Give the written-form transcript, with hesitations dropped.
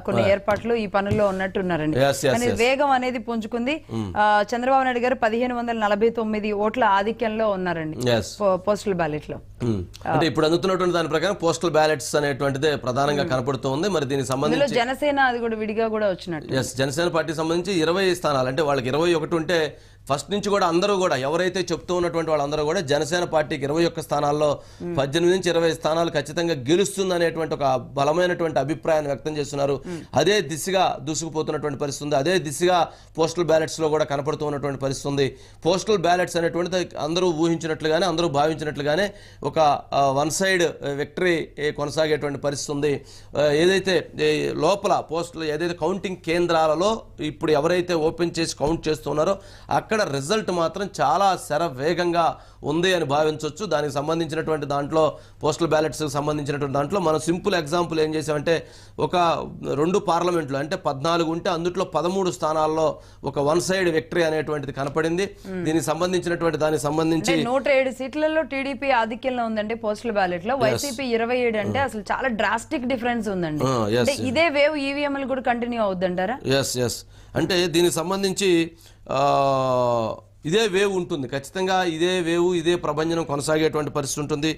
కొన్ని ఏర్పాట్లు ఈ పనుల్లో ఉన్నట్టున్నారండి. కానీ వేగం అనేది పుంజుకుంది. చంద్రబాబు నాయుడు గారు 1549 ఓట్ల ఆధిక్యంలో ఉన్నారండి పోస్టల్ బ్యాలెట్ లో. అంటే ఇప్పుడు అందుతున్నటువంటి దాని ప్రకారం పోస్టల్ బ్యాలెట్స్ అనేటువంటిదే ప్రధానంగా కనపడుతోంది. మరి దీనికి సంబంధించి జనసేన అది కూడా విడిగా కూడా వచ్చినట్టు. జనసేన పార్టీ సంబంధించి 20 స్థానాలు, అంటే వాళ్ళకి 21 ఉంటే ఫస్ట్ నుంచి కూడా అందరూ కూడా ఎవరైతే చెప్తూ ఉన్నటువంటి వాళ్ళందరూ కూడా జనసేన పార్టీకి 21 స్థానాల్లో 18 నుంచి 20 స్థానాలు ఖచ్చితంగా గెలుస్తుంది అనేటువంటి ఒక బలమైనటువంటి అభిప్రాయాన్ని వ్యక్తం చేస్తున్నారు. అదే దిశగా దూసుకుపోతున్నటువంటి పరిస్థితి ఉంది. అదే దిశగా పోస్టల్ బ్యాలెట్స్ లో కూడా కనపడుతూ ఉన్నటువంటి పరిస్థితి ఉంది. పోస్టల్ బ్యాలెట్స్ అనేటువంటిది అందరూ ఊహించినట్లుగానే, అందరూ భావించినట్లుగానే ఒక వన్ సైడ్ విక్టరీ కొనసాగేటువంటి పరిస్థితి ఉంది. ఏదైతే లోపల పోస్టులు ఏదైతే కౌంటింగ్ కేంద్రాలలో ఇప్పుడు ఎవరైతే ఓపెన్ చేసి కౌంట్ చేస్తున్నారో అక్కడ రిజల్ట్ మాత్రం చాలా శరవేగంగా ఉంది అని భావించవచ్చు. దానికి సంబంధించినటువంటి దాంట్లో పోస్టల్ బ్యాలెట్స్ సంబంధించినటువంటి దాంట్లో మనం సింపుల్ ఎగ్జాంపుల్ ఏం చేసామంటే, ఒక 2 పార్లమెంట్లు అంటే 14 ఉంటే అందుట్లో 13 స్థానాల్లో ఒక వన్ సైడ్ విక్టరీ అనేటువంటిది కనపడింది. దీనికి సంబంధించినటువంటి దానికి సంబంధించి 107 సీట్లలో టీడీపీ ఆధిక్యంలో ఉందండి పోస్టల్ బ్యాలెట్ లో. వైసీపీ 27 అంటే అసలు చాలా డ్రాస్టిక్ డిఫరెన్స్ ఉందండి. ఇదే వేవ్ ఈవీఎంలు కూడా కంటిన్యూ అవుద్దంటారా? ఎస్ అంటే దీనికి సంబంధించి ఇదే వేవ్ ఉంటుంది ఖచ్చితంగా. ఇదే వేవ్, ఇదే ప్రభంజనం కొనసాగేటువంటి పరిస్థితి ఉంటుంది.